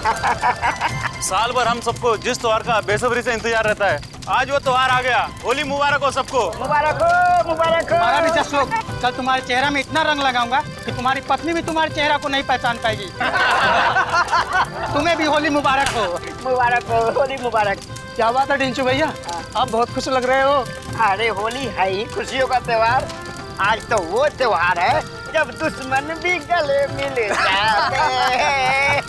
साल भर हम सबको जिस त्योहार का बेसब्री से इंतजार रहता है, आज वो त्योहार आ गया। होली मुबारक हो सबको। मुबारक हो, मुबारक हो। तुम्हारा भी जश्न हो। कल तुम्हारे चेहरा में इतना रंग लगाऊंगा कि तुम्हारी पत्नी भी तुम्हारे चेहरा को नहीं पहचान पाएगी। तुम्हें भी होली मुबारक हो। मुबारक हो, होली मुबारक। क्या बात है टिंचू भैया, आप बहुत खुश लग रहे हो। अरे होली है ही खुशियों का त्योहार। आज तो वो त्योहार है जब दुश्मन भी गले मिल जाते हैं।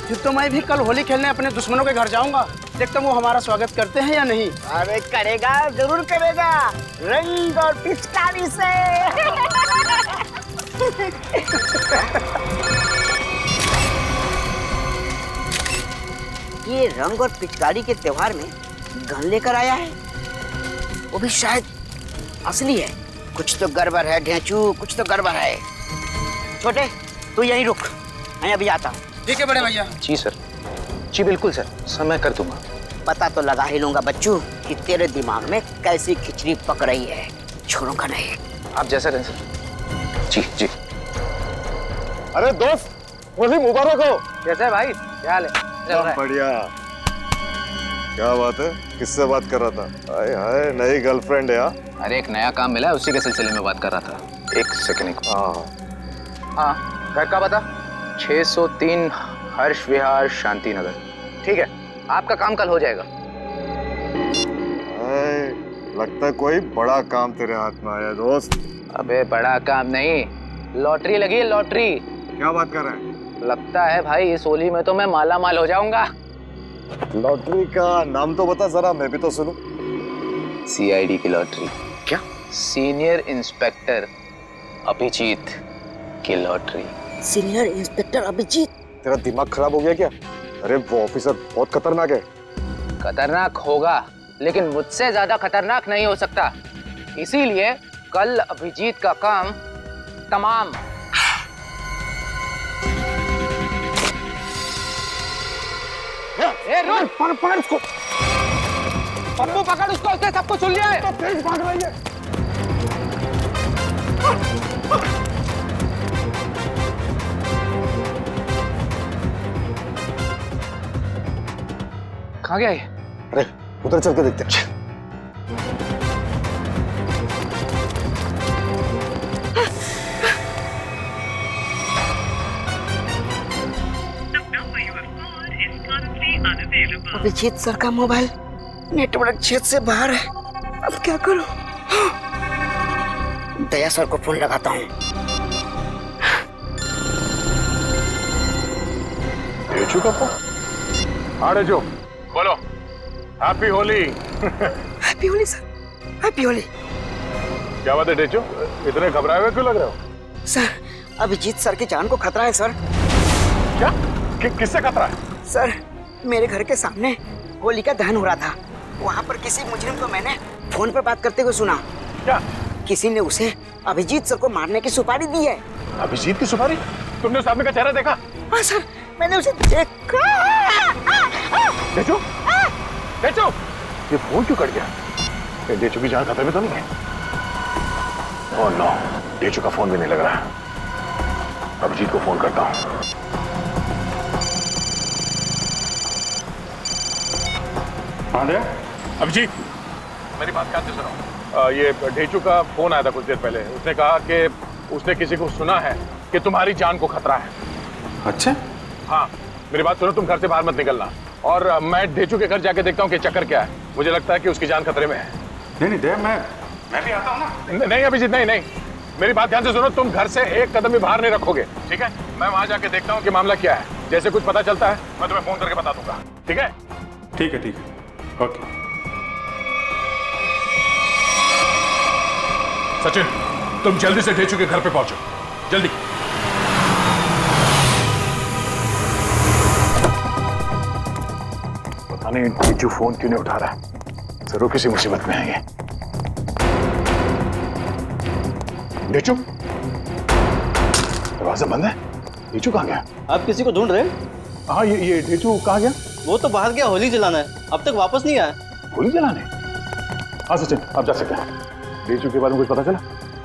फिर तो मैं भी कल होली खेलने अपने दुश्मनों के घर जाऊंगा। देखता हूँ वो हमारा स्वागत करते हैं या नहीं। अरे करेगा, जरूर करेगा, रंग और पिचकारी से। ये रंग और पिचकारी के त्योहार में गन लेकर आया है, वो भी शायद असली है। कुछ तो गड़बड़ है ढेंचू, कुछ तो गड़बड़ है। छोटे तू यहीं रुक, मैं अभी आता हूँ। ठीक है बड़े भैया। जी सर, जी बिल्कुल सर, समय कर दूंगा। पता तो लगा ही लूंगा बच्चू कि तेरे दिमाग में कैसी खिचड़ी पक रही है। छोड़ूंगा नहीं। आप जैसा कहें सर। जी जी। अरे दोस्त, होली मुबारक हो। कैसा है भाई, क्या हाल है? बढ़िया। क्या बात है, किससे बात कर रहा था? हाय हाय, नई गर्लफ्रेंड है? अरे एक नया काम मिला है, उसी के सिलसिले में बात कर रहा था। एक सेकंड। हाँ, घर का पता 603 हर्ष विहार शांति नगर। ठीक है, आपका काम कल हो जाएगा। लगता है कोई बड़ा काम तेरे हाथ में आया दोस्त। अबे बड़ा काम नहीं, लॉटरी लगी है, लॉटरी। क्या बात कर रहे हैं? लगता है भाई इस होली में तो मैं माला माल हो जाऊंगा। लॉटरी का नाम तो बता जरा, मैं भी तो सुनूं। CID की लॉटरी। क्या? सीनियर इंस्पेक्टर अभिजीत की लॉटरी। Senior inspector Abhijit? तेरा दिमाग खराब हो गया क्या? अरे वो ऑफिसर बहुत खतरनाक है। खतरनाक होगा, लेकिन मुझसे ज्यादा खतरनाक नहीं हो सकता। इसीलिए कल अभिजीत का काम तमाम। ए रुक, पकड़ उसको। पप्पू पकड़ उसको, उसने सबको सुन लिया है। तो तेज भाग रही है। कहाँ गया ये? अरे उधर चल के देखते हैं। अभिजीत सर का मोबाइल नेटवर्क क्षेत्र से बाहर है। अब क्या करूं? दया सर को फोन लगाता हूँ। डेचू का फोन? हाँ डेचू, बोलो। Happy Holi. Happy Holi sir, happy Holi. क्या बात है डेचू, इतने घबराए हुए क्यों लग रहे हो? सर, अभिजीत सर की जान को खतरा है सर। क्या? किससे खतरा है? सर, मेरे घर के सामने होली का दहन हो रहा था। वहाँ पर किसी मुजरिम को मैंने फोन पर बात करते हुए सुना। क्या? किसी ने उसे अभिजीत सर को मारने की सुपारी दी है। अभिजीत की सुपारी? तुमने उस आदमी का चेहरा देखा? हाँ सर, मैंने उसे देखा। डेचू, डेचू, ये फोन क्यों कट गया? डेचू की जान खतरे में तो नहीं है? ओह नो, डेचू का फोन भी नहीं लग रहा। अभिजीत को फोन करता हूँ। अभिजीत, मेरी बात ध्यान से सुनो। ये ढेचू का फोन आया था कुछ देर पहले। उसने कहा कि उसने किसी को सुना है कि तुम्हारी जान को खतरा है। अच्छा? हाँ, मेरी बात सुनो, तुम घर से बाहर मत निकलना। और मैं ढेचू के घर जाके देखता हूँ कि चक्कर क्या है। मुझे लगता है कि उसकी जान खतरे में है। नहीं देव, मैं भी आता हूँ ना। नहीं अभिजीत, नहीं नहीं, मेरी बात ध्यान से सुनो। तुम घर से एक कदम भी बाहर नहीं रखोगे, ठीक है? मैं वहां जाके देखता हूँ कि मामला क्या है। जैसे कुछ पता चलता है मैं तुम्हें फोन करके बता दूंगा, ठीक है? ठीक है, ओके। सचिन, तुम जल्दी से ढेचू के घर पे पहुंचो, जल्दी। पता नहीं ढेचू फोन क्यों नहीं उठा रहा है। जरूर किसी मुसीबत में है ये। ढेचू, दरवाजा बंद है। ढेचू कहाँ गया? आप किसी को ढूंढ रहे हैं? हाँ, ये ढेचू कहाँ गया? वो तो बाहर गया होली जलाना है, अब तक वापस नहीं आया। होली जलाने? हाँ सचिन, आप जा सकते हैं। ढेचू के बारे में कुछ पता चला?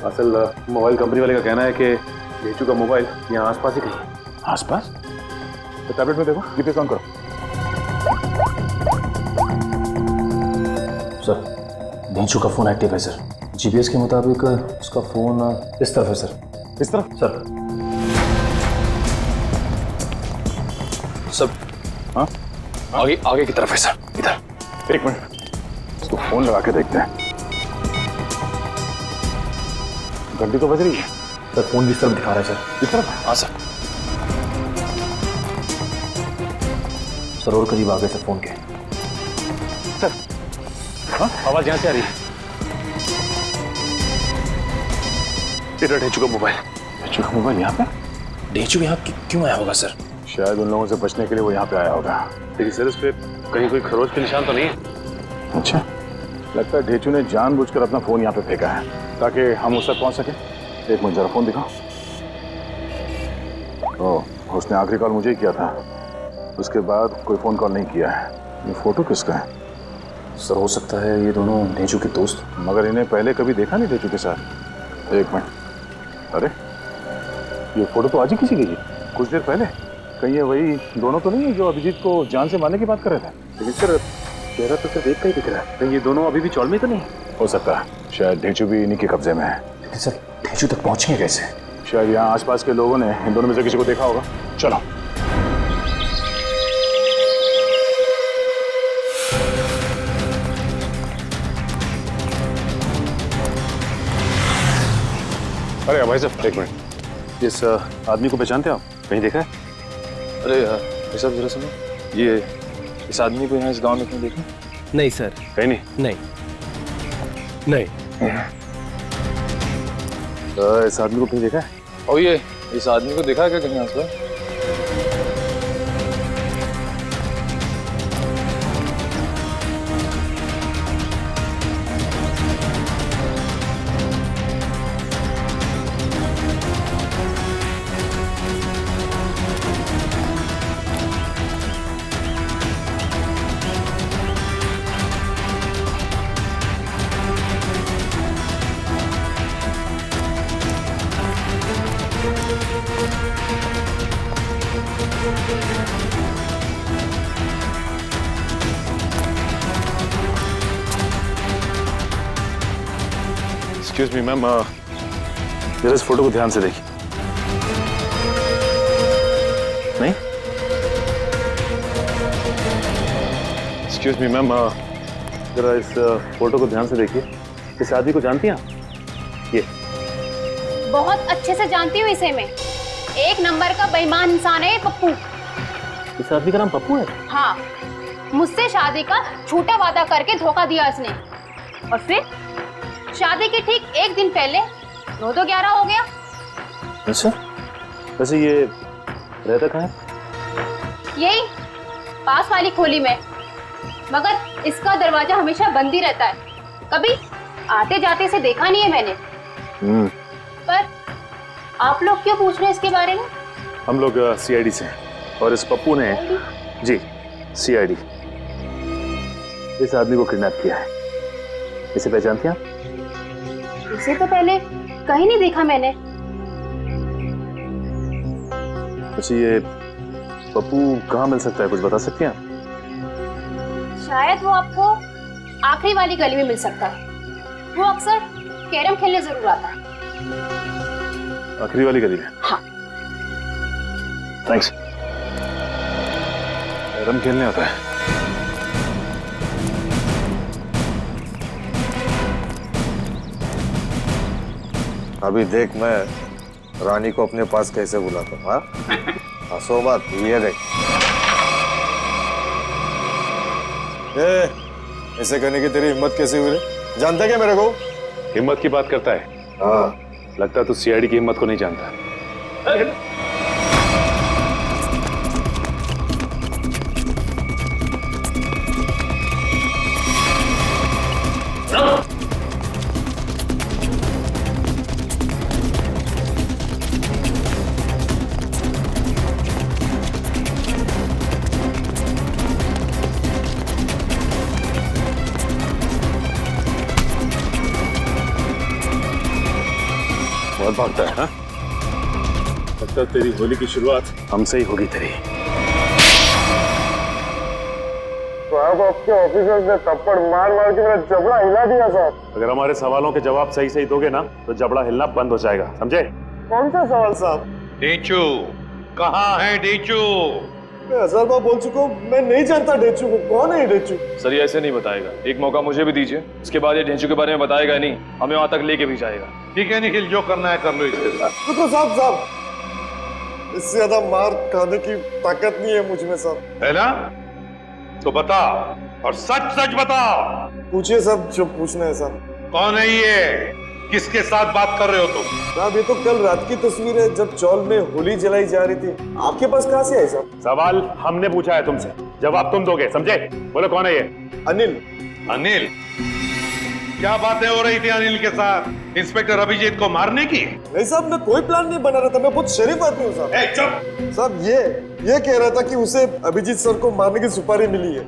असल मोबाइल कंपनी वाले का कहना है कि ढेचू का मोबाइल यहाँ आसपास ही कहीं है। आसपास? तो टैबलेट में देखो, जीपीएस ऑन करो। सर ढेंचू का फोन एक्टिव है सर। जीपीएस के मुताबिक उसका फोन इस तरफ है सर। इस तरफ? सर सब हाँ आगे आगे की तरफ है सर, इधर। एक मिनट, इसको फोन लगा के देखते हैं। घंटी तो बज रही है। सर फोन भी इस तरफ दिखा रहा है सर। इस तरफ? हाँ सर। सर और करीब आ गए सर फोन के। सर हाँ, आवाज यहाँ से आ रही है। इधर ढेंचू का मोबाइल। ढेंचू का मोबाइल यहाँ पे? ढेंचू यहाँ क्यों आया होगा सर? शायद उन लोगों से बचने के लिए वो यहाँ पे आया होगा। लेकिन सर इस पे कहीं कोई खरोच के निशान तो नहीं है? अच्छा, लगता है ढेंचू ने जानबूझकर अपना फोन यहाँ पे फेंका है ताकि हम उस तक पहुंच सके। एक मिनट जरा फोन दिखाओ। ओह, उसने आखिरी कॉल मुझे ही किया था, उसके बाद कोई फोन कॉल नहीं किया है। ये फोटो किसका है? सर हो सकता है ये दोनों ढेंचू के दोस्त। मगर इन्हें पहले कभी देखा नहीं ढेंचू के साथ। एक मिनट, अरे ये फोटो तो आज ही किसी की थी, कुछ देर पहले। कहीं ये वही दोनों तो नहीं है जो अभिजीत को जान से मारने की बात कर रहे थे? लेकिन सर चेहरा तो सिर्फ एक का ही दिख रहा है। कहीं ये दोनों अभी भी चौल में तो नहीं? हो सकता है, शायद ढेंचू भी इन्हीं के कब्जे में है। लेकिन सर ढेंचू तक पहुंचेंगे कैसे? शायद यहाँ आसपास के लोगों ने इन दोनों में से किसी को देखा होगा। चलो। अरे भाई साहब एक मिनट, इस आदमी को पहचानते हैं आप? कहीं देखा है? अरे ये सब जरा सुनो, ये इस आदमी को यहाँ इस गांव में कहीं देखा? नहीं सर, कहीं नहीं। नहीं नहीं। इस आदमी को कहीं देखा है? और ये इस आदमी को देखा है क्या कहीं आसपास? एक्सक्यूज मी मैम, जरा इस फोटो को ध्यान से देखिए। नहीं? एक्सक्यूज मी मैम, जरा इस फोटो को ध्यान से देखिए। इस आदमी को जानती हैं आप? ये बहुत अच्छे से जानती हूँ इसे मैं। एक नंबर का बेईमान इंसान है ये पप्पू। इस आदमी का नाम पप्पू है? हाँ, मुझसे शादी का झूठा वादा करके धोखा दिया इसने, और फिर शादी के ठीक एक दिन पहले 9-11 हो गया। अच्छा, वैसे ये रहता कहाँ है? यही पास वाली खोली में, मगर इसका दरवाजा हमेशा बंद ही रहता है। कभी आते जाते से देखा नहीं है मैंने। पर आप लोग क्यों पूछ रहे हैं इसके बारे में? हम लोग सीआईडी से हैं और इस पप्पू ने जी सीआईडी इस आदमी को किडनैप किया है। इसे पहचानती हैं आप? इसे तो पहले कहीं नहीं देखा मैंने। अच्छा, ये पप्पू कहाँ मिल सकता है, कुछ बता सकती हैं आप? शायद वो आपको आखिरी वाली गली में मिल सकता है। वो अक्सर कैरम खेलने जरूर आता है। आखिरी वाली गली में? हाँ। थैंक्स। कैरम खेलने आता है? अभी देख मैं रानी को अपने पास कैसे बुलाता हूँ। हाँ, हंसो मत, ये देख। ऐसे करने की तेरी हिम्मत कैसे हुई रे? जानता क्या मेरे को? हिम्मत की बात करता है? हाँ। लगता है तू सीआईडी की हिम्मत को नहीं जानता। बहुत भागता है। हाँ, लगता है तेरी होली की शुरुआत हमसे ही होगी तेरी। साहब आपके ऑफिसर्स ने थप्पड़ मार मार के मेरा जबड़ा हिला दिया साहब। अगर हमारे सवालों के जवाब सही सही दोगे ना तो जबड़ा हिलना बंद हो जाएगा, समझे? कौन सा सवाल साहब? डेचू कहाँ है डेचू? मैं 1000 बार बोल चुका हूँ, मैं नहीं जानता डेचू को। कौन है ये डेचू? सर ये ऐसे नहीं बताएगा, एक मौका मुझे भी दीजिए, इसके बाद ये ढेंचू के बारे में बताएगा नहीं, हमें वहां तक लेके भी जाएगा। ठीक है निखिल, जो करना है कर लो इसके साथ। रुको साहब, इससे ज्यादा मार खाने की ताकत नहीं है मुझ में साहब। है ना? तो बता, और सच सच बता। पूछिए साहब जो पूछना है साहब। कौन है ये? किसके साथ बात कर रहे हो तुम? साहब ये तो कल रात की तस्वीर है जब चौल में होली जलाई जा रही थी। आपके पास कहाँ से आई साहब? सवाल हमने पूछा है तुमसे, जवाब तुम दोगे, समझे? बोलो कौन है ये? अनिल। अनिल? क्या बातें हो रही थी अनिल के साथ? इंस्पेक्टर अभिजीत को मारने की? नहीं साहब, मैं कोई प्लान नहीं बना रहा था, मैं बहुत शरीफ आदमी हूँ साहब। चुप! साहब ये कह रहा था कि उसे अभिजीत सर को मारने की सुपारी मिली है।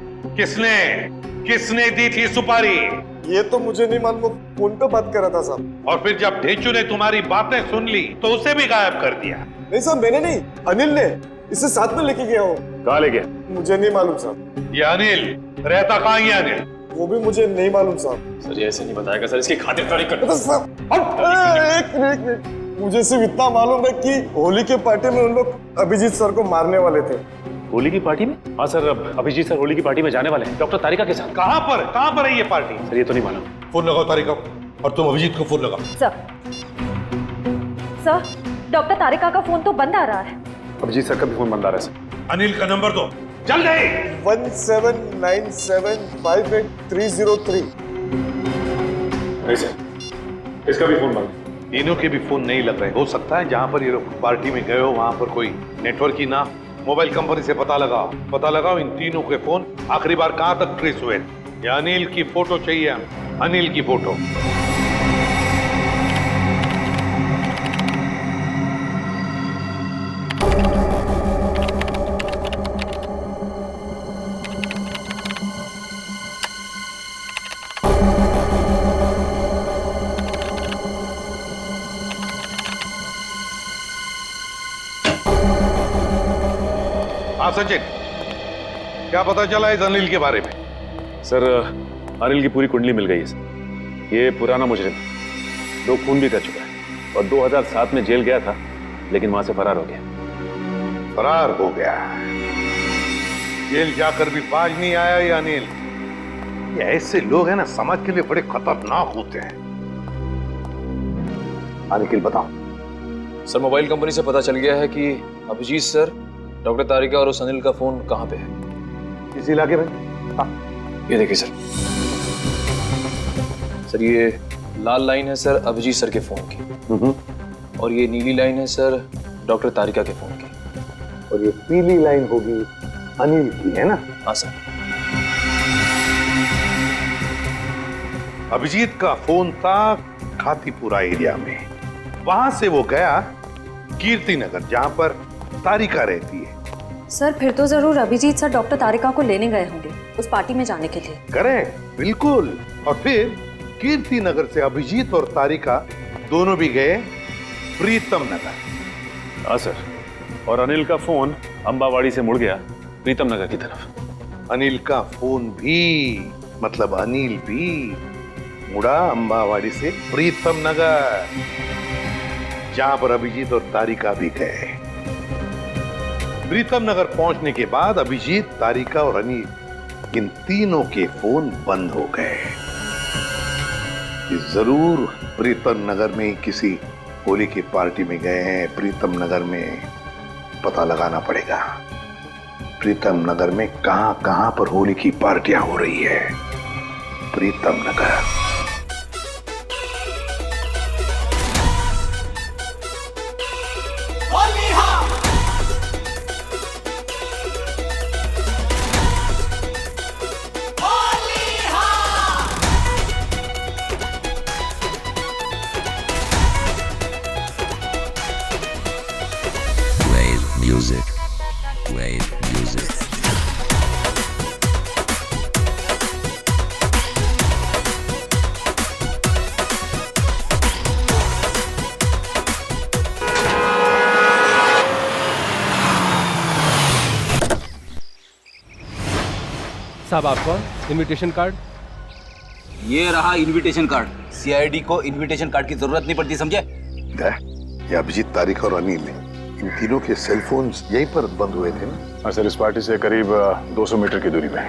किसने दी थी सुपारी? ये तो मुझे नहीं मालूम, फोन पे बात कर रहा था साहब। और फिर जब ढेंचू ने तुम्हारी बातें सुन ली तो उसे भी गायब कर दिया? नहीं साहब, मैंने नहीं, अनिल ने। इसे साथ में लेके गया हूँ। कहाँ ले गया? मुझे नहीं मालूम साहब। ये अनिल रहता कहाँ है? अनिल वो भी मुझे नहीं मालूम साहब। सर ये ऐसे नहीं बताएगा सर, इसकी खातिरदारी कर। एक मिनट, मुझे सिर्फ इतना मालूम है कि होली के पार्टी में उन लोग अभिजीत सर को मारने वाले थे। होली की पार्टी में? हाँ सर, अभिजीत सर होली की पार्टी में जाने वाले हैं डॉक्टर तारिका के साथ। कहाँ पर है ये पार्टी? सर ये तो नहीं मालूम। फोन लगाओ तारिका, और तुम अभिजीत को फोन लगाओ। सर डॉक्टर तारिका का फोन तो बंद आ रहा है। अभिजीत सर का भी फोन बंद आ रहा है सर। अनिल का नंबर दो जल्दी। 17975830 नहीं सर, इसका भी फोन बंद। तीनों के भी फोन नहीं लग रहे। हो सकता है जहाँ पर ये लोग पार्टी में गए हो वहाँ पर कोई नेटवर्क ही ना। मोबाइल कंपनी से पता लगाओ इन तीनों के फोन आखिरी बार कहाँ तक ट्रेस हुए। या अनिल की फोटो चाहिए, अनिल की फोटो। हाँ सचिन, क्या पता चला इस अनिल के बारे में? सर अनिल की पूरी कुंडली मिल गई है सर। ये पुराना मुजरिम, 2 खून भी कर चुका है और 2007 में जेल गया था, लेकिन वहां से फरार हो गया। फरार हो गया? जेल जाकर भी बाज नहीं आया ये अनिल। ये ऐसे लोग हैं ना, समाज के लिए बड़े खतरनाक होते हैं। निखिल बताओ। सर मोबाइल कंपनी से पता चल गया है कि अभिजीत सर, डॉक्टर तारिका और उस अनिल का फोन कहाँ पे है? इस इलाके में। हाँ। ये देखिए सर ये लाल लाइन है सर अभिजीत सर के फोन की, और ये नीली लाइन है सर डॉक्टर तारिका के फोन की, और ये पीली लाइन होगी अनिल की, है ना? हाँ सर। अभिजीत का फोन था खातीपुरा एरिया में। वहां से वो गया कीर्ति नगर, जहां पर तारिका रहती है। सर फिर तो जरूर अभिजीत सर डॉक्टर तारिका को लेने गए होंगे उस पार्टी में जाने के लिए। करेक्ट, बिल्कुल। और फिर कीर्ति नगर से अभिजीत और तारिका दोनों भी गए प्रीतम नगर। हाँ सर, और अनिल का फोन अंबावाड़ी से मुड़ गया प्रीतम नगर की तरफ। अनिल का फोन भी, मतलब अनिल भी मुड़ा अंबावाड़ी से प्रीतम नगर, जहां पर अभिजीत और तारिका भी गए। प्रीतम नगर पहुंचने के बाद अभिजीत, तारिका और अनिल, इन तीनों के फोन बंद हो गए। जरूर प्रीतम नगर में किसी होली की पार्टी में गए हैं। प्रीतम नगर में पता लगाना पड़ेगा, प्रीतम नगर में कहां पर होली की पार्टियां हो रही है। प्रीतम नगर। Wave music. साहब आप कौन? Invitation card? ये रहा इनविटेशन कार्ड। सीआईडी को इनविटेशन कार्ड की जरूरत नहीं पड़ती, समझे? ये अभिजीत, तारिक और अनिल, इन तीनों के सेल फोन्स यहीं पर बंद हुए थे ना? हाँ सर, इस पार्टी से करीब 200 मीटर की दूरी पे।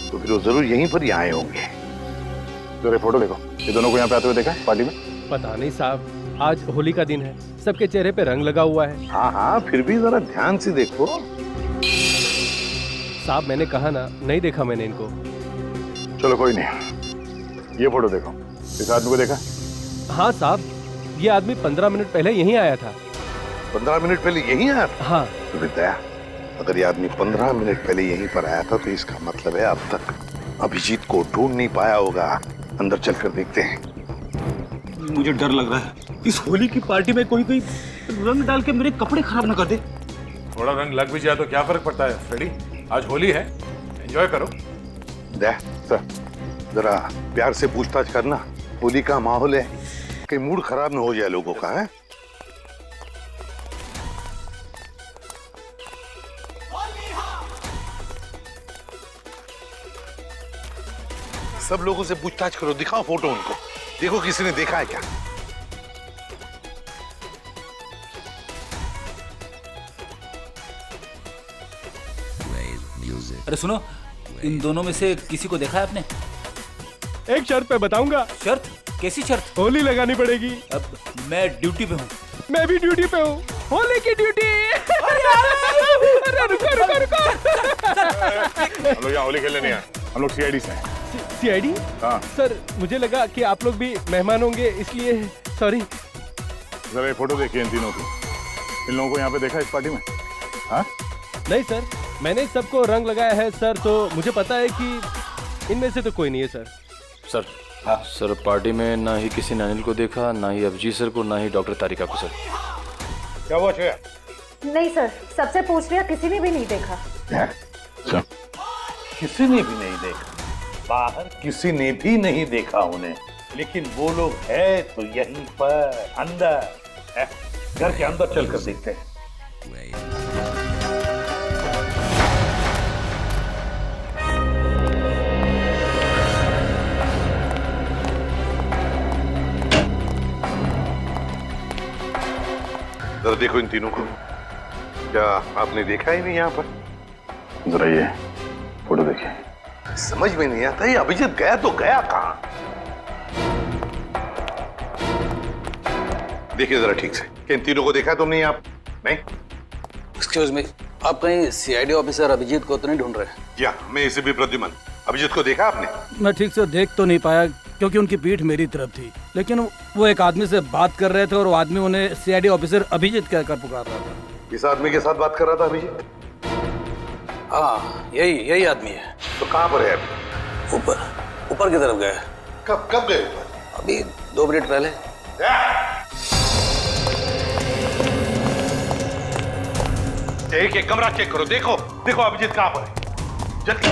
तो फिर वो जरूर यहीं पर ही आए होंगे। जरा फोटो देखो, ये दोनों को यहाँ पे आते हुए देखा पार्टी में? पता नहीं साहब, आज होली का दिन है, सबके चेहरे पे रंग लगा हुआ है। हाँ हाँ, फिर भी जरा ध्यान से देखो। साहब मैंने कहा ना, नहीं देखा मैंने इनको। चलो कोई नहीं, ये फोटो देखो, इस आदमी को देखा? हाँ साहब, ये आदमी 15 मिनट पहले यहीं आया था। 15 मिनट पहले यहीं आया था? हाँ। तो फिर दया, अगर ये आदमी 15 मिनट पहले यहीं पर आया था तो इसका मतलब है अब तक अभिजीत को ढूंढ नहीं पाया होगा। अंदर चलकर देखते हैं। मुझे डर लग रहा है, इस होली की पार्टी में कोई रंग डाल के मेरे कपड़े खराब ना कर दे। थोड़ा रंग लग भी जाए तो क्या फर्क पड़ता है फ्रेडी, आज होली है, एंजॉय करो। दया सर, जरा प्यार से पूछताछ करना, होली का माहौल है, कहीं मूड खराब ना हो जाए लोगों का। है सब लोगों से पूछताछ करो, दिखाओ फोटो उनको, देखो किसी ने देखा है क्या। अरे सुनो, इन दोनों में से किसी को देखा है आपने? एक शर्त पे बताऊंगा। शर्त? कैसी शर्त? होली लगानी पड़ेगी। अब मैं ड्यूटी पे हूँ। मैं भी ड्यूटी पे हूँ, होली की ड्यूटी। अरे रुको रुको रुको। हम लोग यहाँ होली खेलने नहीं आए, हम लोग सीआईडी से हैं। सीआईडी? हाँ सर, मुझे लगा कि आप लोग भी मेहमान होंगे, इसलिए सॉरी। जरा ये फोटो देखिए इन तीनों की, इन लोगों को यहाँ पे देखा इस पार्टी में? हाँ नहीं सर, मैंने सबको रंग लगाया है सर, तो मुझे पता है कि इनमें से तो कोई नहीं है सर। सर सर, पार्टी में ना ही किसी ने अनिल को देखा, ना ही अभिजीत सर को, ना ही डॉक्टर तारिका को। सर क्या हुआ श्रेया? नहीं सर, सबसे पूछ लिया, किसी ने भी नहीं देखा। किसी ने भी नहीं देखा? बाहर किसी ने भी नहीं देखा उन्हें, लेकिन वो लोग है तो यहीं पर अंदर है। घर के अंदर चलकर देखते हैं। जरा देखो इन तीनों को, क्या आपने देखा ही नहीं यहाँ पर? जरा ये फोटो देखिए। समझ में नहीं आता, ये अभिजीत गया तो गया कहाँ? देखिए जरा ठीक से, कि इन तीनों को देखा तुमने यहाँ? नहीं। एक्सक्यूज मी, आप कहीं सीआईडी ऑफिसर अभिजीत को तो नहीं ढूंढ रहे? या मैं इसे भी प्रद्युमन, अभिजीत को देखा आपने? मैं ठीक से देख तो नहीं पाया क्योंकि उनकी पीठ मेरी तरफ थी, लेकिन वो एक आदमी से बात कर रहे थे और वो आदमी उन्हें सीआईडी ऑफिसर अभिजीत कहकर पुकार रहा था। इस आदमी के साथ बात कर रहा था अभिजीत? हाँ, यही आदमी है। तो कहाँ पर है अभी? ऊपर की तरफ गए। कब गए ऊपर? अभी 2 मिनट पहले। एक कमरा चेक करो, देखो अभिजीत कहाँ पर है, जल्दी।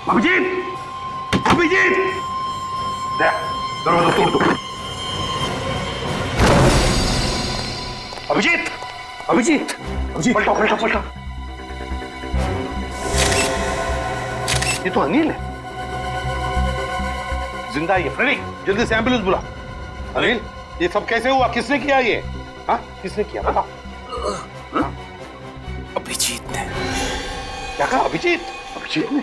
अभिजीत, अभिजीत, दरवाजा तोड़ दो। अभिजीत, पलटो। ये तो अनिल है, जिंदा है। फ्रेडी, जल्दी से एम्बुलेंस बुला। अनिल, ये सब कैसे हुआ? किसने किया ये? हाँ, किसने किया बताओ? अभिजीत ने। क्या कहा? अभिजीत ने?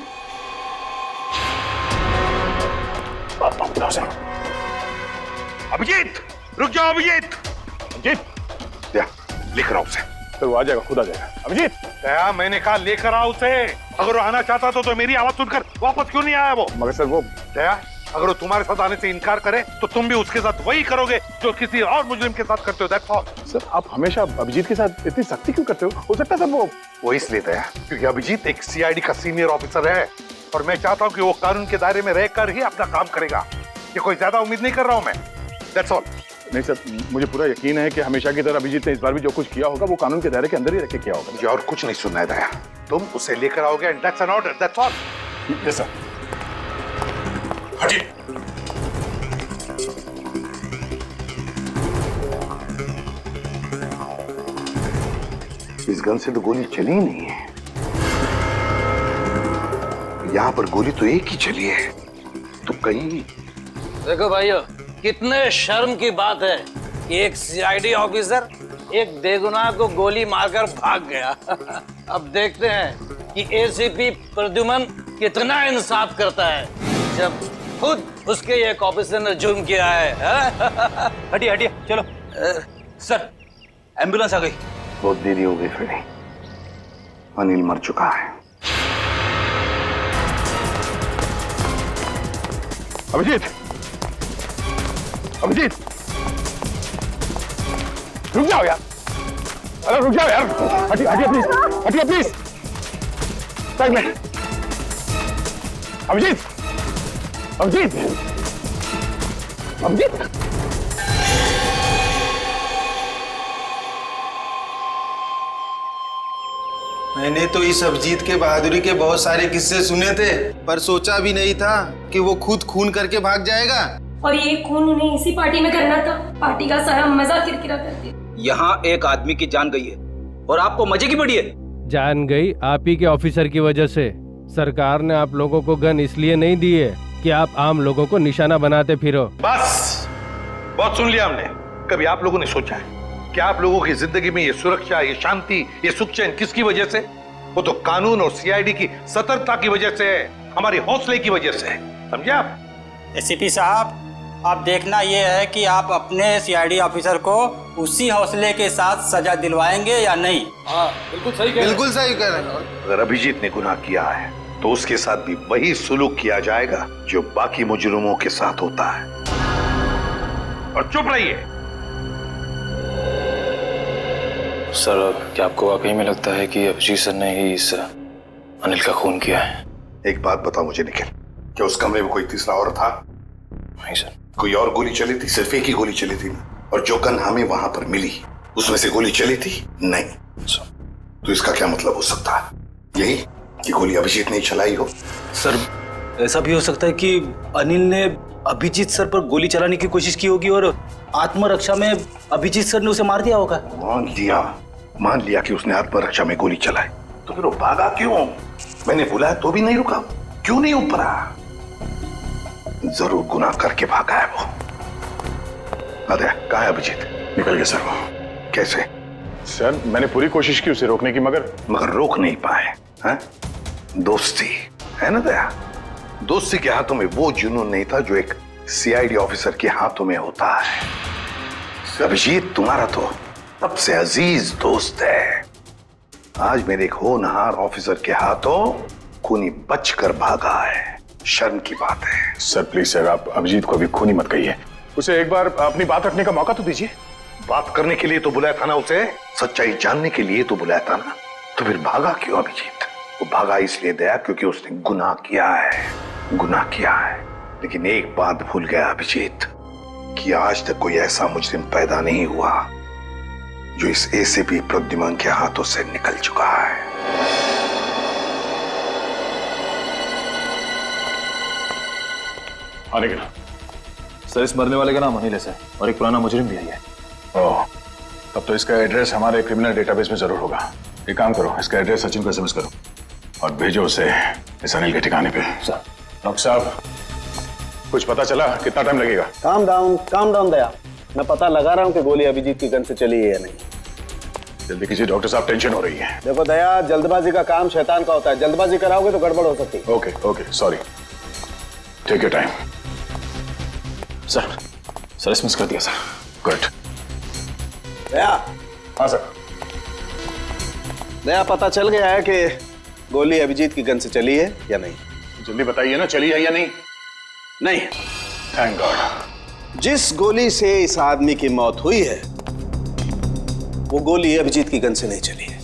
अभिजीत, रुक जाओ अभिजीत। लेकर आओ उसे। तो वो आ जाएगा, खुद आ जाएगा। अभिजीत, क्या मैंने कहा लेकर आओ उसे। अगर वो आना चाहता तो मेरी आवाज सुनकर वापस क्यों नहीं आया वो? मगर सर वो दया, अगर वो तुम्हारे साथ आने से इनकार करे तो तुम भी उसके साथ वही करोगे जो किसी और मुजरिम के साथ करते हो। That's all. सर, आप हमेशा अभिजीत के साथ इतनी सख्ती क्यों करते हो सकता है सर वो इसलिए दया क्योंकि अभिजीत एक सीआईडी का सीनियर ऑफिसर है और मैं चाहता हूँ कि वो कानून के दायरे में रहकर ही अपना काम करेगा। ये कोई ज्यादा उम्मीद नहीं कर रहा हूँ मैं। That's all. नहीं सर, मुझे पूरा यकीन है कि हमेशा की तरह अभिजीत ने इस बार भी जो कुछ किया होगा वो कानून के दायरे के अंदर ही रख के किया होगा। मुझे और कुछ नहीं सुनना है दया, तुम उसे लेकर आओगे and that's an order, that's all. Yes sir. हटिए। इस गन से तो गोली चली ही नहीं है, यहाँ पर गोली तो एक ही चली है, तो कहीं देखो भाइयों, कितने शर्म की बात है कि एक सीआईडी ऑफिसर एक बेगुनाह को गोली मारकर भाग गया। अब देखते हैं कि एसीपी प्रद्युमन कितना इंसाफ करता है जब खुद उसके एक ऑफिसर ने जुर्म किया है। हटिए हटिए, चलो। सर, एम्बुलेंस आ गई। बहुत देरी हो गई फ्रेडी, अनिल मर चुका है। अभिजीत, अभिजीत, रुक जाओ यार, अरे रुक जाओ यार, हटिए हटिए प्लीज, हटिए प्लीज, साइड में। अभिजीत, अभिजीत, अभिजीत। मैंने तो इस अभिजीत के बहादुरी के बहुत सारे किस्से सुने थे, पर सोचा भी नहीं था कि वो खुद खून करके भाग जाएगा। और ये खून उन्हें इसी पार्टी में करना था। पार्टी का सारा मजा किरकिरा कर दिया। यहाँ एक आदमी की जान गई है और आपको मजे की पड़ी है। जान गई आप ही के ऑफिसर की वजह से। सरकार ने आप लोगों को गन इसलिए नहीं दी है कि आप आम लोगों को निशाना बनाते फिरो। बस बहुत सुन लिया हमने। कभी आप लोगों ने सोचा है कि आप लोगों की जिंदगी में ये सुरक्षा, ये शांति, ये सुख चैन किसकी वजह से? वो तो कानून और सीआईडी की सतर्कता की वजह से है, हमारे हौसले की वजह से, समझे आप? एसीपी साहब, अब देखना ये है कि आप अपने सीआईडी ऑफिसर को उसी हौसले के साथ सजा दिलवाएंगे या नहीं। हाँ, बिल्कुल सही कह रहे हैं। अगर अभिजीत ने गुनाह किया है तो उसके साथ भी वही सुलूक किया जाएगा जो बाकी मुजरिमों के साथ होता है। और चुप रहिए। सर, क्या आपको वाकई में लगता है कि अभिजीत सर ने ही इस अनिल का खून किया है? एक बात बताओ मुझे निखिल, क्या उस कमरे में कोई तीसरा और था? नहीं सर। कोई और गोली चली थी? सिर्फ एक ही गोली चली थी ना? और जो गन हमें वहां पर मिली उसमें से गोली चली थी? नहीं। तो इसका क्या मतलब हो सकता है? यही कि गोली अभिजीत ने चलाई हो? सर, ऐसा भी हो सकता है कि अनिल ने अभिजीत सर पर गोली चलाने की कोशिश की होगी और आत्मरक्षा में अभिजीत सर ने उसे मार दिया होगा। मान लिया कि उसने आत्मरक्षा में गोली चलाई, तो फिर वो भागा क्यों? मैंने बुलाया तो भी नहीं रुका, क्यों नहीं उपरा? जरूर गुनाह करके भागा है वो। अरे कहाँ है अभिजीत? निकल गया सर वो। कैसे? सर, मैंने पूरी कोशिश की उसे रोकने की, मगर रोक नहीं पाए हैं? दोस्ती है ना दया? दोस्ती के हाथों में वो जुनून नहीं था जो एक सीआईडी ऑफिसर के हाथों में होता है। अभिजीत तुम्हारा तो सबसे अजीज दोस्त है। आज मेरे एक होनहार ऑफिसर के हाथों खूनी बचकर भागा है। शर्म की बात है। सर प्लीज सर, आप अभिजीत को अभी खूनी मत कहिए। उसे एक बार अपनी बात रखने का मौका तो दीजिए। बात करने के लिए तो बुलाया था ना उसे, सच्चाई जानने के लिए तो बुलाया था ना, तो फिर भागा क्यों अभिजीत? वो भागा इसलिए दया क्योंकि उसने गुनाह किया है। लेकिन एक बात भूल गया अभिजीत कि आज तक कोई ऐसा मुजरिम पैदा नहीं हुआ जो इस एसीपी प्रद्युमन के हाथों से निकल चुका है। आने के ना सर, इस मरने वाले का नाम अनिल है और एक पुराना मुजरिम भी है। ओह, तब तो इसका एड्रेस हमारे क्रिमिनल डेटाबेस में जरूर होगा। एक काम करो, इसका एड्रेस सचिन को एसएमएस करो और भेजो उसे इस अनिल के ठिकाने पे। सर। डॉक्टर साहब, कुछ पता चला? कितना टाइम लगेगा? काम डाउन दया, मैं पता लगा रहा हूँ कि गोली अभिजीत की गन से चली है या नहीं। जल्दी कीजिए डॉक्टर साहब, टेंशन हो रही है। देखो दया, जल्दबाजी का काम शैतान का होता है। जल्दबाजी कराओगे तो गड़बड़ हो सकती है। Okay, sorry. Take your time. Sir, SMS कर दिया सर। गुड। दया। हाँ सर। दया, पता चल गया है कि गोली अभिजीत की गन से चली है या नहीं? जल्दी बताइए ना, चली है या नहीं? नहीं। Thank God. जिस गोली से इस आदमी की मौत हुई है वो गोली अभिजीत की गन से नहीं चली है।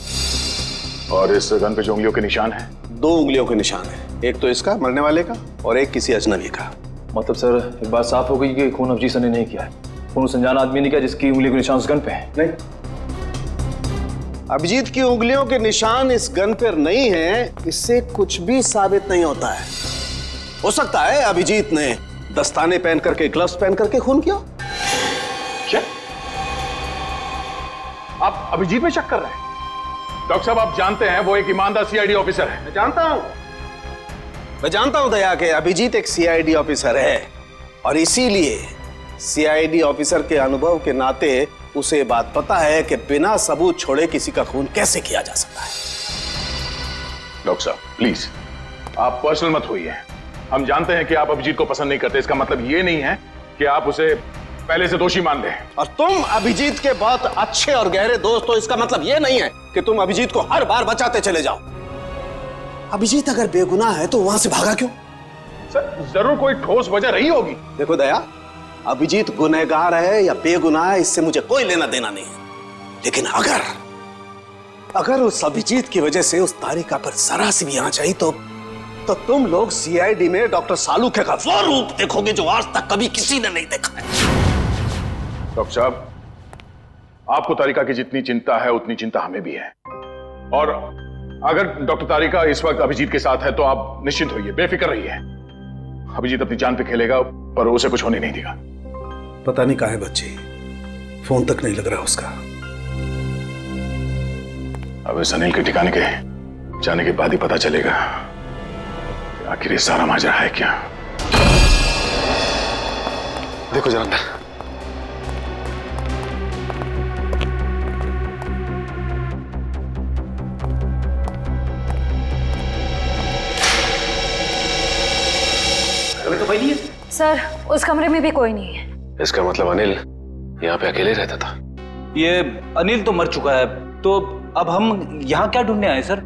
और इस गन पे जो उंगलियों के निशान हैं? 2 उंगलियों के निशान है, एक तो इसका मरने वाले का और एक किसी अजनबी का। मतलब सर, एक बात साफ हो गई कि खून अभिजीत सर ने नहीं किया है। फोन संजान आदमी ने क्या जिसकी उंगली के निशान उस गन पे है? नहीं, अभिजीत की उंगलियों के निशान इस गन पर नहीं है, इससे कुछ भी साबित नहीं होता है। हो सकता है अभिजीत ने दस्ताने पहन करके, ग्लव्स पहन करके खून किया। क्या आप अभिजीत में शक कर रहे हैं? डॉक्टर साहब, आप जानते हैं वो एक ईमानदार सीआईडी ऑफिसर है। मैं जानता हूं दया के अभिजीत एक सीआईडी ऑफिसर है, और इसीलिए सीआईडी ऑफिसर के अनुभव के नाते उसे बात पता है कि बिना सबूत छोड़े किसी का खून कैसे किया जा सकता है। डॉक्टर साहब प्लीज, आप पर्सनल मत होइए। हम जानते हैं कि आप अभिजीत को पसंद नहीं करते, इसका मतलब ये नहीं है कि आप उसे पहले से दोषी मान लें। और तुम अभिजीत के बहुत अच्छे और गहरे दोस्त हो, इसका मतलब ये नहीं है कि तुम अभिजीत को हर बार बचाते चले जाओ। अभिजीत अगर बेगुनाह है तो वहां से भागा क्यों? सर, जरूर कोई ठोस वजह रही होगी। देखो दया, अभिजीत गुनहगार है या बेगुनाह है, इससे मुझे कोई लेना देना नहीं है। लेकिन अगर उस अभिजीत की वजह से उस तारिका पर जरा सी भी आंच आई तो तुम लोग सीआईडी में डॉक्टर सालूखे का वो रूप देखोगे जो आज तक कभी किसी ने नहीं देखा है। डॉक्टर साहब, आपको तारिका की जितनी चिंता है उतनी चिंता हमें भी है, और अगर डॉक्टर तारिका इस वक्त अभिजीत के साथ है तो आप निश्चिंत होइए, बेफिक्र रहिए। अभिजीत अपनी जान पे खेलेगा पर उसे कुछ होने नहीं देगा। पता नहीं कहाँ है बच्ची, फोन तक नहीं लग रहा उसका। अब इस अनिल के ठिकाने के जाने के बाद ही पता चलेगा आखिर ये सारा माजरा है क्या। देखो जरा अंदर। तो कोई नहीं है सर, उस कमरे में भी कोई नहीं है। इसका मतलब अनिल यहाँ पे अकेले रहता था। ये अनिल तो मर चुका है, तो अब हम यहाँ क्या ढूंढने आए सर?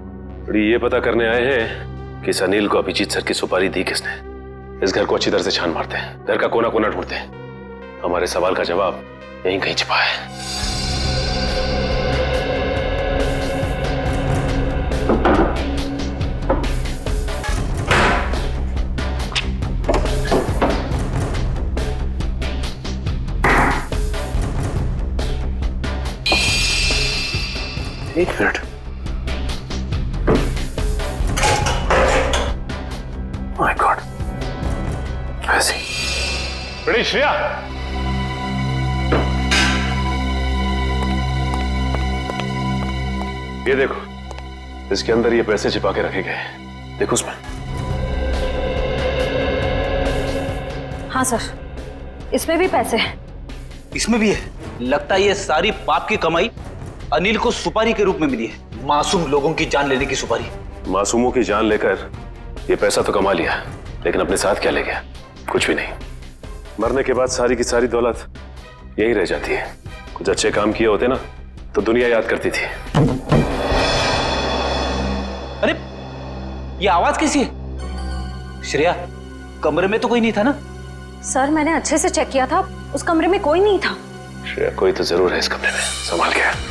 ये पता करने आए हैं कि इस अनिल को अभिजीत सर की सुपारी दी किसने। इस घर को अच्छी तरह से छान मारते हैं, घर का कोना कोना ढूंढते हैं। हमारे सवाल का जवाब यहीं कहीं छिपा है। एक मिनट, माय गॉड, ऐसे बड़ी श्रेया, ये देखो, इसके अंदर ये पैसे छिपा के रखे गए हैं, देखो उसमें। हाँ सर, इसमें भी पैसे हैं। इसमें भी है। लगता है ये सारी पाप की कमाई अनिल को सुपारी के रूप में मिली है, मासूम लोगों की जान लेने की सुपारी। मासूमों की जान लेकर ये पैसा तो कमा लिया, लेकिन अपने साथ क्या ले गया? कुछ भी नहीं। मरने के बाद सारी की सारी दौलत यही रह जाती है। कुछ अच्छे काम किए होते ना तो दुनिया याद करती थी। अरे ये आवाज कैसी है? श्रेया, कमरे में तो कोई नहीं था ना? सर, मैंने अच्छे से चेक किया था, उस कमरे में कोई नहीं था। श्रेया, कोई तो जरूर है इस कमरे में, संभाल के।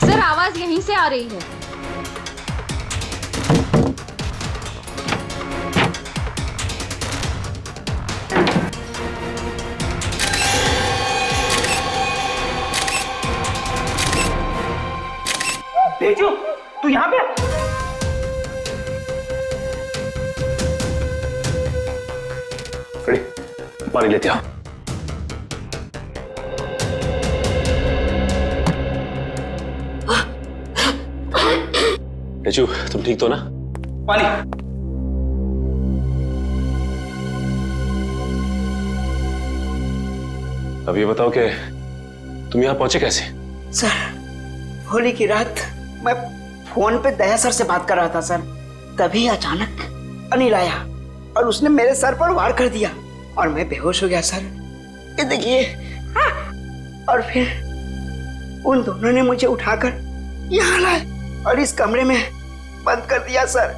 सर, आवाज यहीं से आ रही है। तेजू, तू यहाँ पे? पानी लेते आओ। तेजू, तुम ठीक तो ना? पानी। अब ये बताओ कि तुम यहाँ पहुंचे कैसे? सर, होली की रात मैं फोन पे दया सर से बात कर रहा था सर, तभी अचानक अनिल आया और उसने मेरे सर पर वार कर दिया और मैं बेहोश हो गया सर। ये देखिए, और फिर उन दोनों ने मुझे उठाकर यहाँ लाए और इस कमरे में बंद कर दिया सर।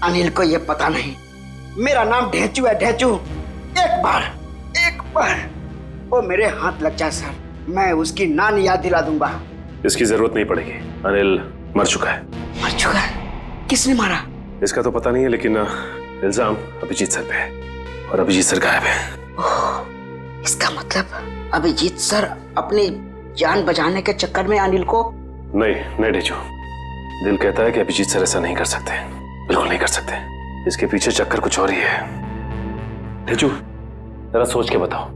अनिल को ये पता नहीं मेरा नाम ढेंचू है, ढेंचू। एक बार वो मेरे हाथ लग जाए सर, मैं उसकी नानी याद दिला दूंगा। इसकी जरूरत नहीं पड़ेगी, अनिल मर चुका है। मर मर चुका है? किसने मारा? इसका तो पता नहीं है, लेकिन इल्जाम अभिजीत सर पे है और अभिजीत सर गायब है। इसका मतलब अभिजीत सर अपनी जान बचाने के चक्कर में अनिल को... नहीं ढेचू, दिल कहता है कि अभिजीत सर ऐसा नहीं कर सकते, बिल्कुल नहीं कर सकते। इसके पीछे चक्कर कुछ और ही है। ढेचू, जरा सोच के बताओ,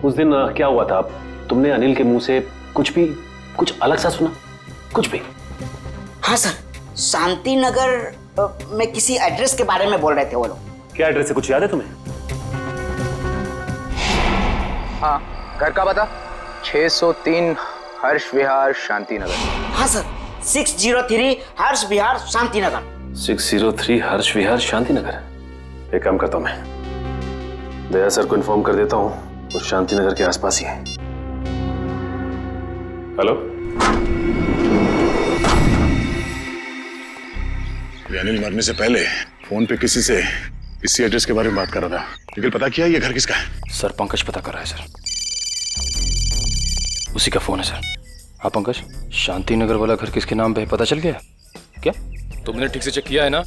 उस दिन क्या हुआ था? तुमने अनिल के मुंह से कुछ अलग सा सुना? कुछ भी? हाँ सर, शांति नगर में किसी एड्रेस के बारे में बोल रहे थे वो लोग। क्या एड्रेस है, कुछ याद है तुम्हें? हाँ, घर का पता 603 हर्ष विहार शांति नगर। हाँ सर, 603 हर्ष विहार शांति नगर। 603 हर्ष विहार शांति नगर। एक काम करता हूं, मैं दया सर को इन्फॉर्म कर देता हूं, वो शांति नगर के आसपास ही है। हेलो, अनिल मरने से पहले फोन पे किसी से इसी एड्रेस के बारे में बात कर रहा था, लेकिन पता किया ये घर किसका है? सर पंकज पता कर रहा है सर, उसी का फोन है सर। हाँ पंकज, शांति नगर वाला घर किसके नाम पे है पता चल गया क्या? तुमने ठीक से चेक किया है ना?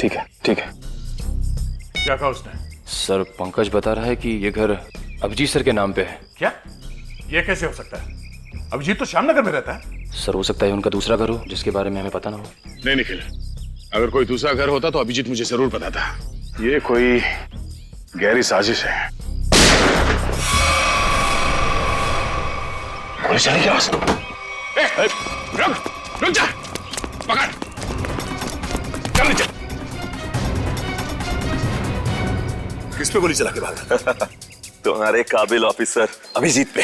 ठीक है। क्या कहा उसने? सर पंकज बता रहा है कि ये घर अभिजीत सर के नाम पे है। क्या? ये कैसे हो सकता है? अभिजीत तो श्यामनगर में रहता है। सर हो सकता है उनका दूसरा घर हो जिसके बारे में हमें पता ना हो। नहीं निखिल, अगर कोई दूसरा घर होता तो अभिजीत मुझे जरूर पता था। ये कोई गहरी साजिश है। गोली चली क्या? रुक जा, पकड़, चल नीचे। किस पे गोली चला के भागा? तुम्हारे काबिल ऑफिसर अभिजीत पे।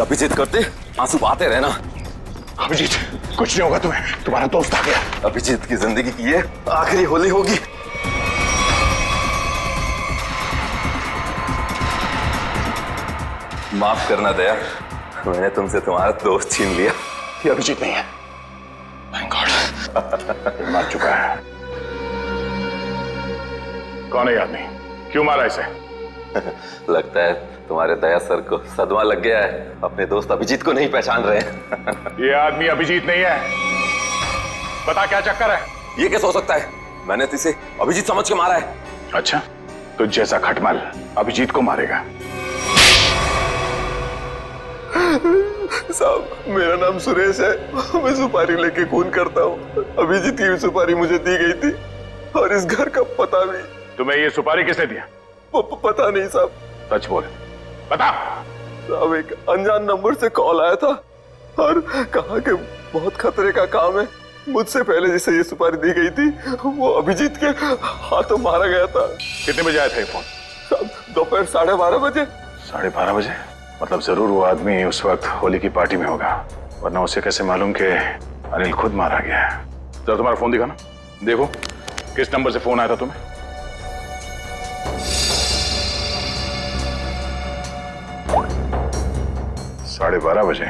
अभिजीत करते आंसू बहाते रहना। अभिजीत, कुछ नहीं होगा तुम्हें, तुम्हारा दोस्त आ गया। अभिजीत की जिंदगी की ये आखिरी होली होगी। माफ करना दया, मैंने तुमसे तुम्हारा दोस्त छीन लिया। ये अभिजीत नहीं है। थैंक गॉड, मार चुका है। कौन है आदमी? क्यों मारा इसे? लगता है तुम्हारे दया सर को सदमा लग गया है, अपने दोस्त अभिजीत को नहीं पहचान रहे हैं। ये आदमी अभिजीत नहीं है। बता क्या चक्कर है? ये कैसे हो सकता है? मैंने तो इसे अभिजीत समझ के मारा है। अच्छा, तो जैसा खटमल अभिजीत को मारेगा। साहब, मेरा नाम सुरेश है, मैं सुपारी लेके खून करता हूँ। अभिजीत की सुपारी मुझे दी गई थी और इस घर का पता भी। तुम्हें ये सुपारी किसने दिया? पता नहीं साहब। सच बोल, बता। साहब, एक अनजान नंबर से कॉल आया था और कहा कि बहुत खतरे का काम है। मुझसे पहले जिसे ये सुपारी दी गई थी वो अभिजीत के हाथों मारा गया था। कितने बजे आया था ये फोन? साहब, दोपहर 12:30 बजे। 12:30 बजे? मतलब जरूर वो आदमी उस वक्त होली की पार्टी में होगा, वरना उसे कैसे मालूम कि अनिल खुद मारा गया है? जरा तुम्हारा फोन दिखाना, देखो किस नंबर से फोन आया था तुम्हें। साढ़े 12 बजे।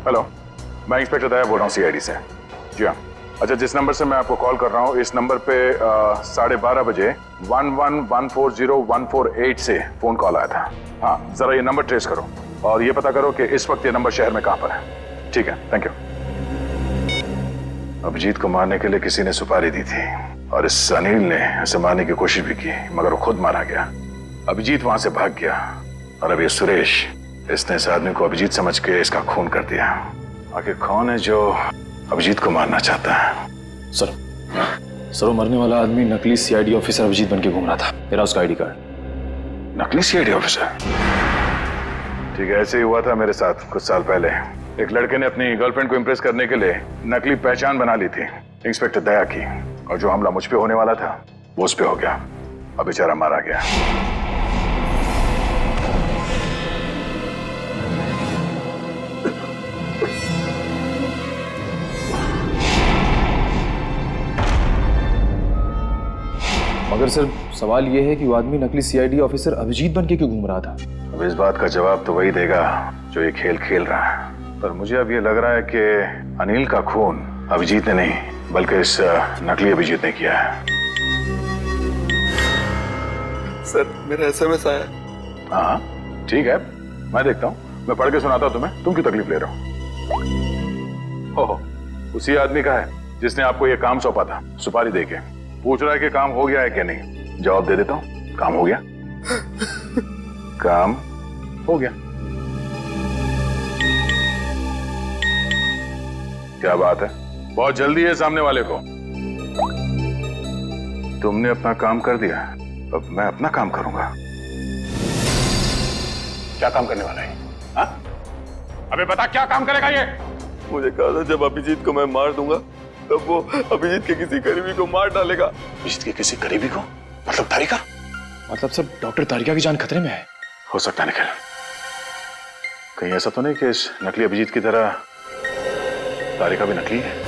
हेलो, मैं इंस्पेक्टर दया बोल रहा हूँ सीआईडी से। जी हाँ। अच्छा, जिस नंबर से मैं आपको कॉल कर रहा हूँ इस नंबर पे 12:30 बजे 11140148 से फोन कॉल आया था। हाँ, जरा ये नंबर ट्रेस करो और ये पता करो कि इस वक्त ये नंबर शहर में कहाँ पर है। ठीक है, थैंक यू। अभिजीत को मारने के लिए किसी ने सुपारी दी थी और इस अनिल ने उसे मारने की कोशिश भी की, मगर वो खुद मारा गया। अभिजीत वहां से भाग गया और अब ये सुरेश, इसने इस आदमी को अभिजीत समझ के इसका खून कर दिया। आखिर कौन है जो अभिजीत को मारना चाहता है? सर वो मरने वाला आदमी नकली सीआईडी ऑफिसर अभिजीत बन के घूम रहा था। मेरा उसका आईडी कार्ड। नकली सीआईडी ऑफिसर? ठीक है, ऐसे ही हुआ था मेरे साथ कुछ साल पहले। एक लड़के ने अपनी गर्लफ्रेंड को इम्प्रेस करने के लिए नकली पहचान बना ली थी इंस्पेक्टर दया की, और जो हमला मुझ पे होने वाला था वो उस पे हो गया। अब बेचारा मारा गया। मगर सर सवाल ये है कि वो आदमी नकली सीआईडी ऑफिसर अभिजीत बन के क्यों घूम रहा था? अब इस बात का जवाब तो वही देगा जो ये खेल खेल रहा है, पर मुझे अब ये लग रहा है कि अनिल का खून अभिजीत ने नहीं बल्कि इस नकली अभिजीत ने किया है। सर मेरा एसएमएस आया। हाँ ठीक है, मैं देखता हूँ, मैं पढ़ के सुनाता हूँ तुम्हें। तुम क्यों तकलीफ ले रहे हो? ओहो, उसी आदमी का है जिसने आपको ये काम सौंपा था, सुपारी देके। पूछ रहा है कि काम हो गया है कि नहीं। जवाब दे देता हूँ, काम हो गया। काम हो गया। क्या बात है, बहुत जल्दी है सामने वाले को। तुमने अपना काम कर दिया, अब मैं अपना काम करूंगा। क्या काम करने वाला है? हाँ? अबे बता, क्या काम करेगा ये? मुझे कहा था जब अभिजीत को मैं मार दूंगा तब वो अभिजीत के किसी करीबी को मार डालेगा। अभिजीत के किसी करीबी को? मतलब तारिका? मतलब सब डॉक्टर तारिका की जान खतरे में है। हो सकता है निखिल, कहीं ऐसा तो नहीं कि इस नकली अभिजीत की तरह तारिका भी नकली है?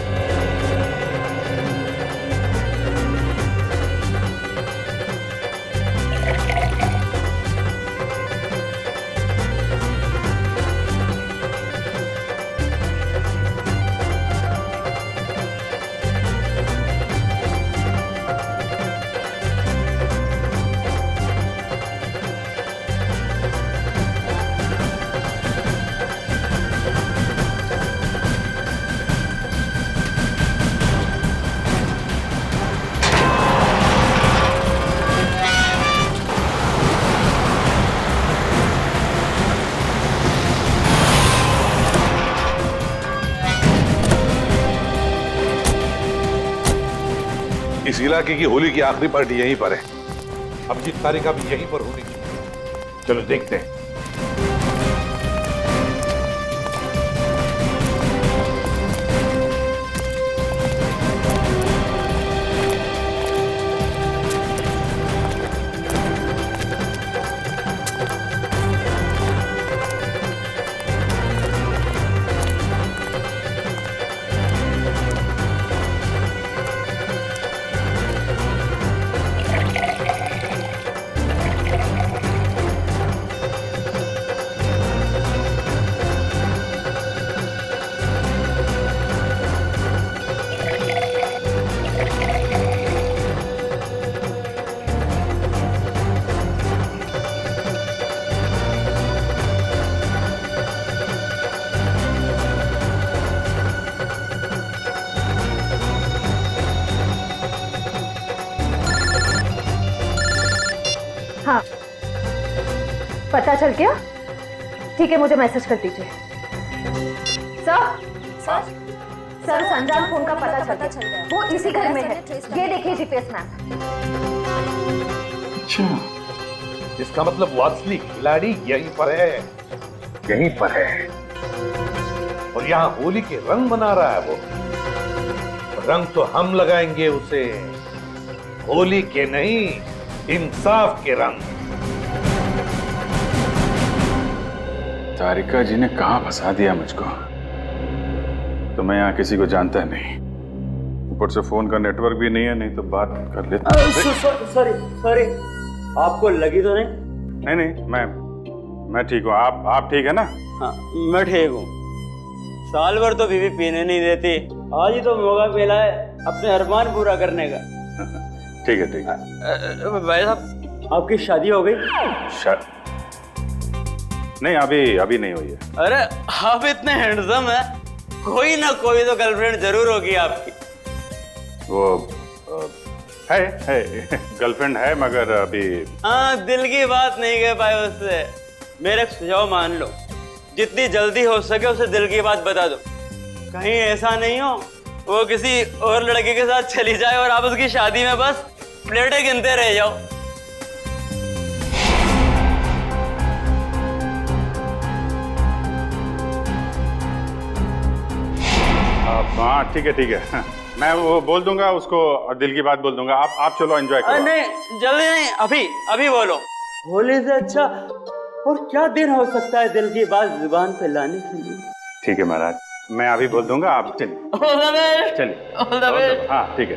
इस इलाके की होली की आखिरी पार्टी यहीं पर है। अभिजीत तारिका भी यहीं पर होनी चाहिए। चलो देखते हैं। हाँ, पता चल गया? ठीक है, मुझे मैसेज कर दीजिए। सर उस अनजान फोन का पता चल गया। वो इसी घर में है। ये देखिए जीपीएस मैप। अच्छा, इसका मतलब वो असली खिलाड़ी यहीं पर है। यहीं पर है और यहाँ होली के रंग बना रहा है वो। रंग तो हम लगाएंगे उसे, होली के नहीं, इंसाफ के रंग। तारिका जी ने कहां फंसा दिया मुझको। तो मैं यहाँ किसी को जानता नहीं, ऊपर से फोन का नेटवर्क भी नहीं है, नहीं तो बात कर लेता। सॉरी, आपको लगी तो नहीं? नहीं, मैं ठीक हूँ। आप ठीक है ना? हाँ, मैं ठीक हूँ। साल भर तो बीवी पीने नहीं देती, आज ही तो मौका मिला है अपने अरमान पूरा करने का। ठीक है। भाई साहब, आपकी शादी हो गई? नहीं, अभी नहीं हुई है। अरे आप इतने हैंडसम है, कोई ना कोई तो गर्लफ्रेंड जरूर होगी आपकी। वो है गर्लफ्रेंड है, मगर अभी। हाँ, दिल की बात नहीं कह पाए उससे। मेरा सुझाव मान लो, जितनी जल्दी हो सके उसे दिल की बात बता दो। कहीं ऐसा नहीं हो वो किसी और लड़के के साथ चली जाए और आप उसकी शादी में बस प्लेटें गिनते रह जाओ। हाँ ठीक है। मैं वो बोल दूंगा उसको और दिल की बात बोल दूंगा। आप चलो एंजॉय करो। नहीं, जल्दी नहीं, अभी बोलो। होली से अच्छा और क्या दिन हो सकता है दिल की बात जुबान पे लाने के लिए। ठीक है महाराज, मैं अभी बोल दूंगा, आप चलिए। हाँ ठीक है।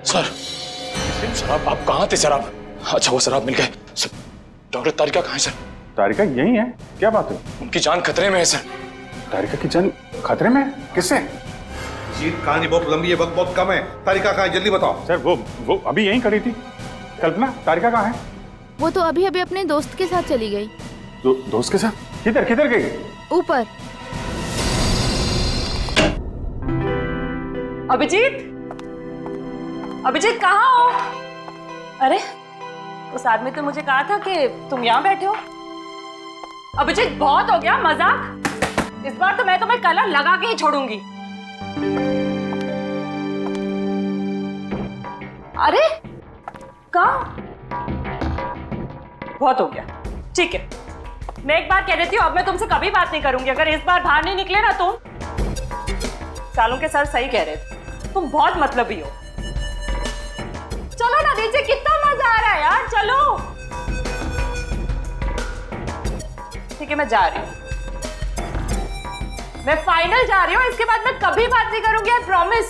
सर शराब, आप कहाँ थे? शराब, अच्छा वो शराब मिल गए। डॉक्टर तारिका कहाँ है सर? तारिका यही है, क्या बात है? उनकी जान खतरे में है सर। तारिका की जान खतरे में? किससे? जीत कहानी बहुत लंबी है, वक्त बहुत कम है। तारिका कहाँ है, जल्दी बताओ। सर वो अभी यहीं खड़ी थी। कल्पना, तारिका कहाँ है? वो तो अभी अभी अपने दोस्त के साथ चली गई। दोस्त के साथ? किधर गई? ऊपर। अभिजीत कहाँ हो? अरे उस आदमी तो मुझे कहा था कि तुम यहाँ बैठे हो। अभिजीत बहुत हो गया मजाक, इस बार तो मैं तुम्हें कलर लगा के ही छोड़ूंगी। अरे कहाँ? बहुत हो गया, ठीक है। मैं एक बार कह देती हूँ, अब मैं तुमसे कभी बात नहीं करूंगी अगर इस बार बाहर नहीं निकले ना तुम। सालों के सर सही कह रहे थे, तुम बहुत मतलबी हो। चलो ना नीचे, कितना मजा आ रहा है यार, चलो। ठीक है मैं जा रही हूँ, मैं फाइनल जा रही हूँ, इसके बाद मैं कभी बात नहीं करूंगी, I promise.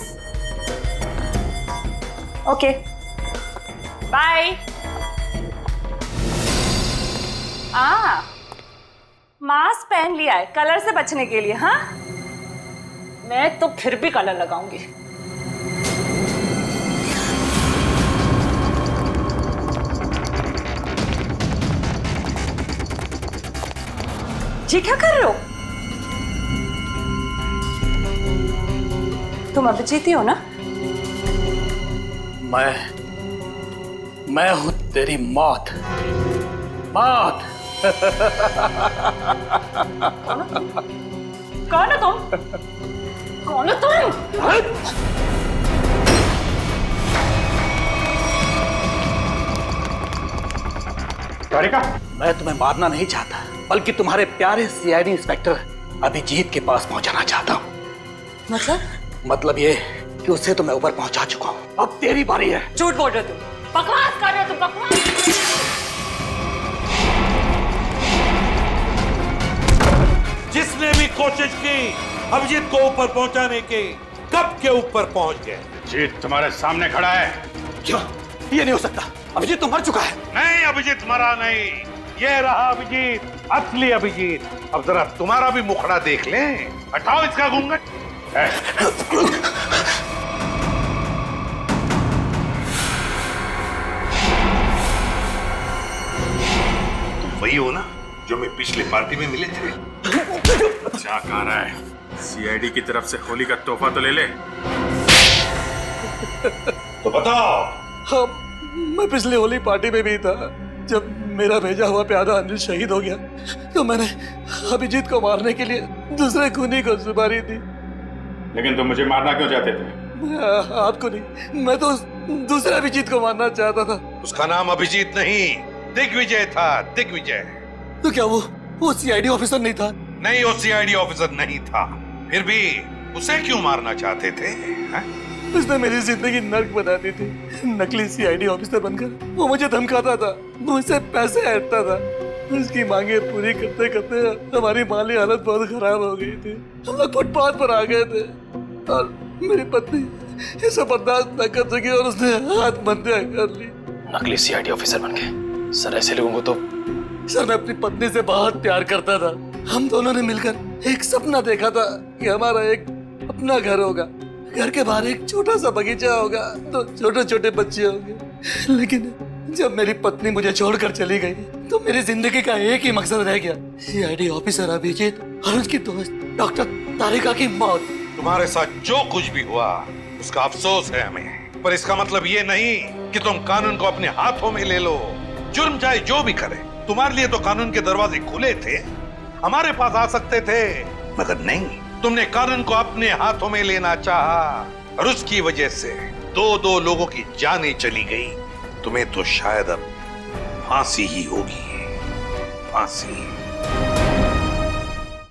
Okay bye. Mask पहन लिया है कलर से बचने के लिए। हाँ मैं तो फिर भी कलर लगाऊंगी। जी क्या कर रहे हो तुम? अभिजीत ही हो ना? मैं हूं तेरी मौत। मौत। कौन हो तुम? कौन हो तुम? तारिका, मैं तुम्हें मारना नहीं चाहता, बल्कि तुम्हारे प्यारे सीआईडी इंस्पेक्टर अभिजीत के पास पहुंचाना चाहता हूं। मतलब ये कि उसे तो मैं ऊपर पहुंचा चुका हूं, अब तेरी बारी है। झूठ बोल रहे हो तुम, बकवास कर रहे हो तुम, बकवास। जिसने भी कोशिश की अभिजीत को ऊपर पहुंचाने की, कब के ऊपर पहुंच गए। जीत तुम्हारे सामने खड़ा है। क्या? ये नहीं हो सकता, अभिजीत तो मर चुका है। नहीं, अभिजीत मरा नहीं, ये रहा अभिजीत, असली अभिजीत। अब जरा तुम्हारा भी मुखड़ा देख लें। हटाओ इसका घूंघट। तुम वही हो ना जो मैं पिछली पार्टी में मिले थे? क्या कह रहा है? सीआईडी की तरफ से होली का तोहफा तो ले ले। तो बताओ। हाँ, मैं पिछली होली पार्टी में भी था। जब मेरा भेजा हुआ प्यादा अनिल शहीद हो गया तो मैंने अभिजीत को मारने के लिए दूसरे खूनी को सुपारी दी। लेकिन तुम मुझे मारना क्यों चाहते थे? आपको नहीं, मैं तो दूसरे अभिजीत को मारना चाहता था। उसका नाम अभिजीत नहीं, दिग्विजय था, दिग्विजय। तो क्या वो सीआईडी ऑफिसर नहीं था? नहीं, वो सीआईडी ऑफिसर नहीं था। फिर भी उसे क्यों मारना चाहते थे? उसने मेरी जिंदगी नर्क बना दी थी। नकली सीआईडी ऑफिसर बनकर वो मुझे धमकाता था, मुझसे पैसे ऐंठता था। उसकी मांगे पूरी करते करते हमारी माली हालत बहुत खराब हो गई थी। हम लोग फुटपाथ पर आ गए थे और मेरी पत्नी इसे बर्दाश्त न कर सकी और उसने आत्महत्या कर ली। नकली सीआईडी ऑफिसर बन गए। सर ऐसे लोगों को तो। सर मैं अपनी पत्नी से बहुत प्यार करता था। हम दोनों ने मिलकर एक सपना देखा था कि हमारा एक अपना घर होगा, घर के बाहर एक छोटा सा बगीचा होगा, तो छोटे छोटे बच्चे होंगे। लेकिन जब मेरी पत्नी मुझे छोड़कर चली गई तो मेरी जिंदगी का एक ही मकसद रह गया, सीआईडी ऑफिसर अभिजीत और उसकी दोस्त डॉक्टर तारिका की मौत। तुम्हारे साथ जो कुछ भी हुआ उसका अफसोस है हमें, पर इसका मतलब ये नहीं कि तुम कानून को अपने हाथों में ले लो। जुर्म चाहे जो भी करे, तुम्हारे लिए तो कानून के दरवाजे खुले थे, हमारे पास आ सकते थे, मगर नहीं, तुमने कानून को अपने हाथों में लेना चाहा और उसकी वजह से दो लोगों की जानें चली गई। तुम्हें तो शायद अब फांसी ही होगी, फांसी।